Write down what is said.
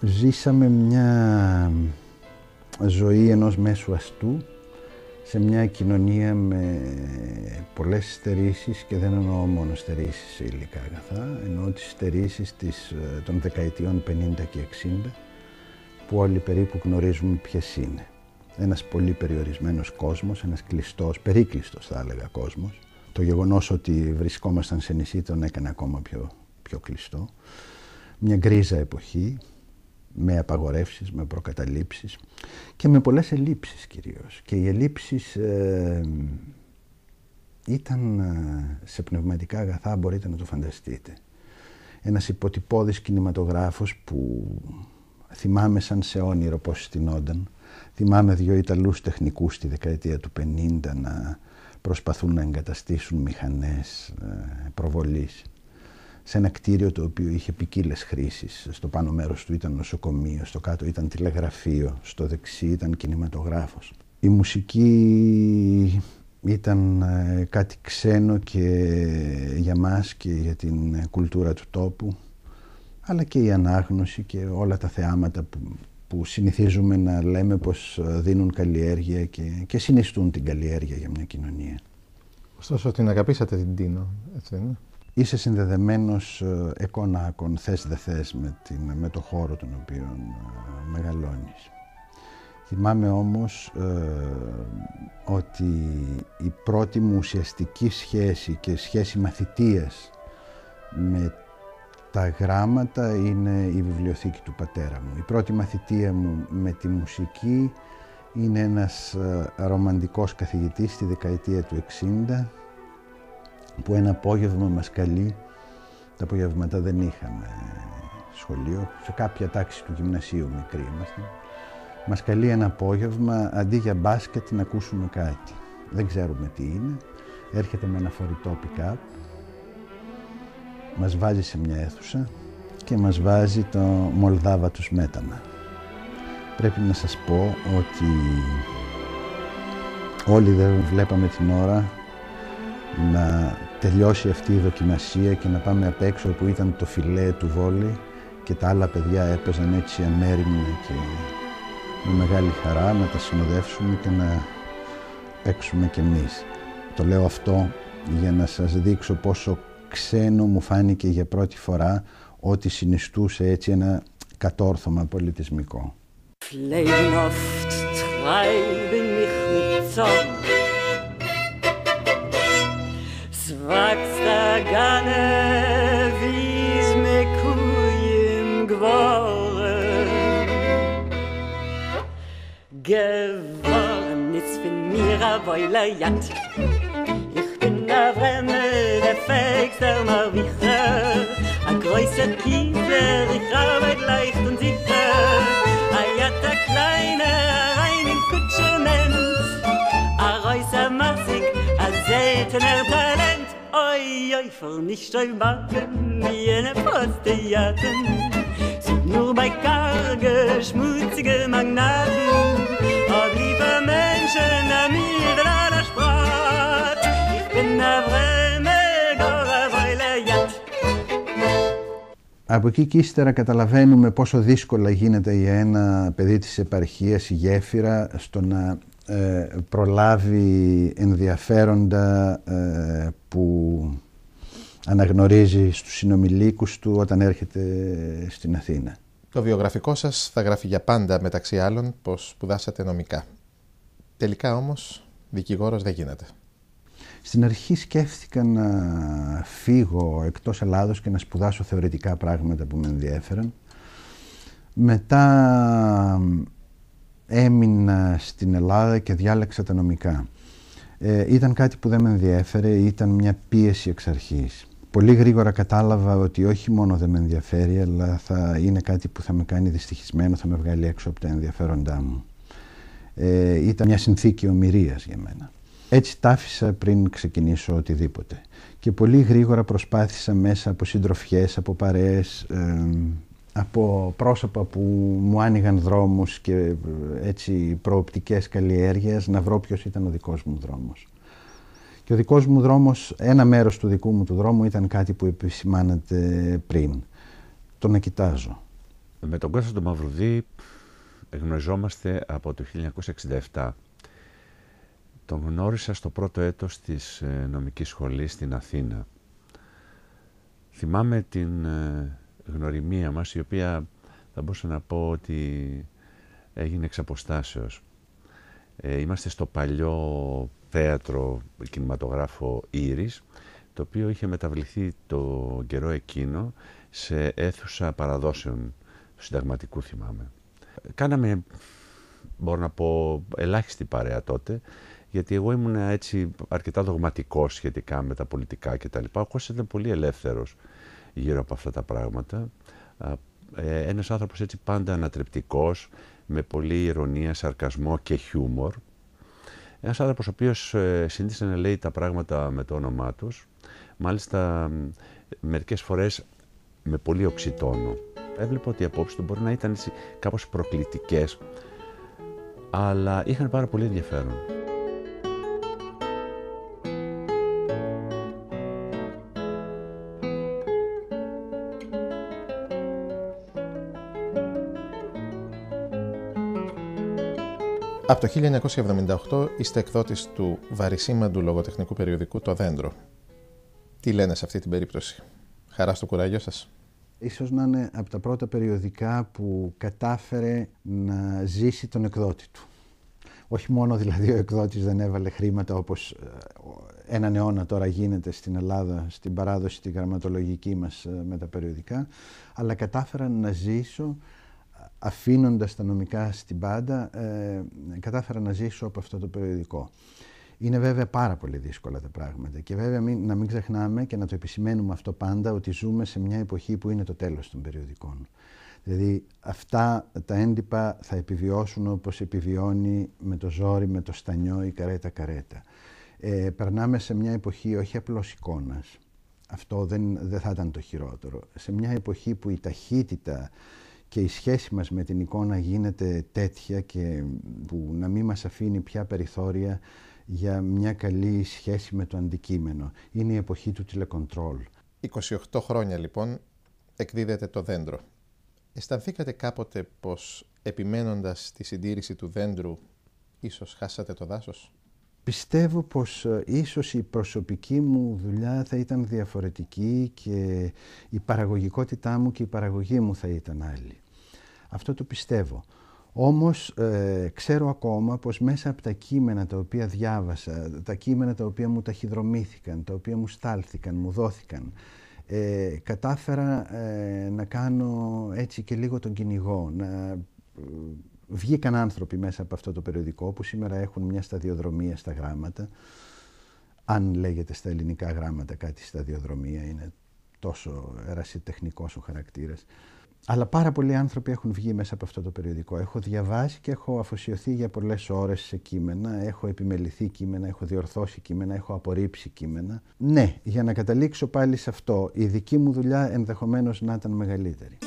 Ζήσαμε μια ζωή ενός μέσου αστού σε μια κοινωνία με πολλές στερήσεις, και δεν εννοώ μόνο στερήσεις σε υλικά αγαθά, εννοώ τις στερήσεις των δεκαετιών 50 και 60, που όλοι περίπου γνωρίζουμε ποιες είναι. Ένας πολύ περιορισμένος κόσμος, ένας κλειστός, περίκλειστος θα έλεγα κόσμος. Το γεγονός ότι βρισκόμασταν σε νησί τον έκανε ακόμα πιο κλειστό. Μια γκρίζα εποχή, με απαγορεύσεις, με προκαταλήψεις και με πολλές ελλείψεις κυρίως. Και οι ελλείψεις ήταν σε πνευματικά αγαθά, μπορείτε να το φανταστείτε. Ένας υποτυπώδης κινηματογράφος που θυμάμαι σαν σε όνειρο πώς στηνόταν. Θυμάμαι 2 Ιταλούς τεχνικούς στη δεκαετία του 50 να προσπαθούν να εγκαταστήσουν μηχανές προβολής σε ένα κτίριο το οποίο είχε ποικίλες χρήσεις. Στο πάνω μέρος του ήταν νοσοκομείο, στο κάτω ήταν τηλεγραφείο, στο δεξί ήταν κινηματογράφος. Η μουσική ήταν κάτι ξένο και για μας και για την κουλτούρα του τόπου, αλλά και η ανάγνωση και όλα τα θεάματα που συνηθίζουμε να λέμε πως δίνουν καλλιέργεια και συνιστούν την καλλιέργεια για μια κοινωνία. Ωστόσο την αγαπήσατε την Τίνο, έτσι είναι? Είσαι συνδεδεμένος εκόνακον, θες δε θες με το χώρο τον οποίο μεγαλώνεις. Θυμάμαι όμως ότι η πρώτη μου ουσιαστική σχέση και σχέση μαθητείας με τα γράμματα είναι η βιβλιοθήκη του πατέρα μου. Η πρώτη μαθητεία μου με τη μουσική είναι ένας ρομαντικός καθηγητής στη δεκαετία του 60, που ένα απόγευμα μας καλεί, τα απογεύματα δεν είχαμε σχολείο, σε κάποια τάξη του γυμνασίου μικρή ήμασταν, μας καλεί ένα απόγευμα αντί για μπάσκετ να ακούσουμε κάτι. Δεν ξέρουμε τι είναι, έρχεται με ένα φορητό pick-up, μας βάζει σε μια αίθουσα και μας βάζει το Μολδάβα του Σμέτανα. Πρέπει να σας πω ότι όλοι δεν βλέπαμε την ώρα να τελειώσει αυτή η δοκιμασία και να πάμε απ' έξω που ήταν το φιλέ του βόλεϊ και τα άλλα παιδιά έπαιζαν έτσι αμέριμνα και με μεγάλη χαρά να τα συνοδεύσουμε και να παίξουμε κι εμείς. Το λέω αυτό για να σας δείξω πόσο ξένο μου φάνηκε για πρώτη φορά ότι συνιστούσε έτσι ένα κατόρθωμα πολιτισμικό. Geworden ist von mir a Weile Jant. Ich bin a Vremme, der Fägster mal wicher. A größer Kiefer, ich arbeit leicht und sicher. A Jat, a kleine, rein in Kutschement. A Reusser Massig, a seltener Talent. Oi, oi, vor nicht oi Magen, jene Poste jaten. Sind nur bei karge, schmutzige Magnaten. Ob lieber Menschen, a mir in aller Sprat. Ich bin a Vreme, gora Weile Jat. Από εκεί και ύστερα καταλαβαίνουμε πόσο δύσκολα γίνεται για ένα παιδί της επαρχίας, η γέφυρα, στο να προλάβει ενδιαφέροντα που αναγνωρίζει στους συνομιλίκους του όταν έρχεται στην Αθήνα. Το βιογραφικό σας θα γράφει για πάντα, μεταξύ άλλων, πως σπουδάσατε νομικά. Τελικά όμως δικηγόρος δεν γίνατε. Στην αρχή σκέφτηκα να φύγω εκτός Ελλάδος και να σπουδάσω θεωρητικά πράγματα που με ενδιέφεραν. Μετά έμεινα στην Ελλάδα και διάλεξα τα νομικά. Ήταν κάτι που δεν με ενδιέφερε, ήταν μια πίεση εξ αρχής. Πολύ γρήγορα κατάλαβα ότι όχι μόνο δεν με ενδιαφέρει, αλλά θα είναι κάτι που θα με κάνει δυστυχισμένο, θα με βγάλει έξω από τα ενδιαφέροντά μου. Ήταν μια συνθήκη ομηρίας για μένα. Έτσι τ' άφησα πριν ξεκινήσω οτιδήποτε. Και πολύ γρήγορα προσπάθησα μέσα από συντροφιές, από παρέες, από πρόσωπα που μου άνοιγαν δρόμους και έτσι προοπτικές καλλιέργειας, να βρω ποιος ήταν ο δικός μου δρόμος. Και ο δικός μου δρόμος, ένα μέρος του δικού μου του δρόμου ήταν κάτι που επισημάνατε πριν. Το να κοιτάζω. Με τον Κώστα τον Μαυρουδή γνωριζόμαστε από το 1967. Τον γνώρισα στο πρώτο έτος της νομικής σχολής στην Αθήνα. Θυμάμαι την γνωριμία μας, η οποία θα μπορούσα να πω ότι έγινε εξ αποστάσεως. Είμαστε στο παλιό θέατρο κινηματογράφο Ήρης, το οποίο είχε μεταβληθεί το καιρό εκείνο σε αίθουσα παραδόσεων του συνταγματικού, θυμάμαι. Κάναμε, μπορώ να πω, ελάχιστη παρέα τότε, γιατί εγώ ήμουν έτσι αρκετά δογματικός σχετικά με τα πολιτικά κτλ. Ο Κώστας ήταν πολύ ελεύθερος γύρω από αυτά τα πράγματα. Ένας άνθρωπος έτσι πάντα ανατρεπτικός, με πολλή ηρωνία, σαρκασμό και χιούμορ. Ένας άνθρωπος ο οποίος συνήθιζε να λέει τα πράγματα με το όνομά τους, μάλιστα μερικές φορές με πολύ οξυτόνο. Έβλεπα ότι οι απόψεις του μπορεί να ήταν έτσι κάπως προκλητικές, αλλά είχαν πάρα πολύ ενδιαφέρον. Από το 1978 είστε εκδότης του βαρισίμαντου λογοτεχνικού περιοδικού «Το Δέντρο». Τι λένε σε αυτή την περίπτωση? Χαρά στο κουράγιο σας? Ίσως να είναι από τα πρώτα περιοδικά που κατάφερε να ζήσει τον εκδότη του. Όχι μόνο δηλαδή ο εκδότης δεν έβαλε χρήματα όπως έναν αιώνα τώρα γίνεται στην Ελλάδα, στην παράδοση τη γραμματολογική μας με τα περιοδικά, αλλά κατάφερα να ζήσω, αφήνοντας τα νομικά στην πάντα, κατάφερα να ζήσω από αυτό το περιοδικό. Είναι βέβαια πάρα πολύ δύσκολα τα πράγματα και βέβαια να μην ξεχνάμε και να το επισημαίνουμε αυτό πάντα, ότι ζούμε σε μια εποχή που είναι το τέλος των περιοδικών. Δηλαδή αυτά τα έντυπα θα επιβιώσουν όπως επιβιώνει με το ζόρι, με το στανιό η καρέτα. Περνάμε σε μια εποχή όχι απλώς εικόνας. Αυτό δεν θα ήταν το χειρότερο. Σε μια εποχή που η ταχύτητα και η σχέση μας με την εικόνα γίνεται τέτοια και που να μην μας αφήνει πια περιθώρια για μια καλή σχέση με το αντικείμενο. Είναι η εποχή του τηλεκοντρόλ. 28 χρόνια λοιπόν εκδίδεται το Δέντρο. Αισθανθήκατε κάποτε πως επιμένοντας τη συντήρηση του δέντρου ίσως χάσατε το δάσος? Πιστεύω πως ίσως η προσωπική μου δουλειά θα ήταν διαφορετική και η παραγωγικότητά μου και η παραγωγή μου θα ήταν άλλη. Αυτό το πιστεύω. Όμως ξέρω ακόμα πως μέσα από τα κείμενα τα οποία διάβασα, τα κείμενα τα οποία μου ταχυδρομήθηκαν, τα οποία μου στάλθηκαν, μου δόθηκαν, κατάφερα να κάνω έτσι και λίγο τον κυνηγό, βγήκαν άνθρωποι μέσα από αυτό το περιοδικό που σήμερα έχουν μια σταδιοδρομία στα γράμματα. Αν λέγεται στα ελληνικά γράμματα κάτι σταδιοδρομία, είναι τόσο ερασιτεχνικός ο χαρακτήρας. Αλλά πάρα πολλοί άνθρωποι έχουν βγει μέσα από αυτό το περιοδικό. Έχω διαβάσει και έχω αφοσιωθεί για πολλές ώρες σε κείμενα, έχω επιμεληθεί κείμενα, έχω διορθώσει κείμενα, έχω απορρίψει κείμενα. Ναι, για να καταλήξω πάλι σε αυτό, η δική μου δουλειά ενδεχομένως να ήταν μεγαλύτερη.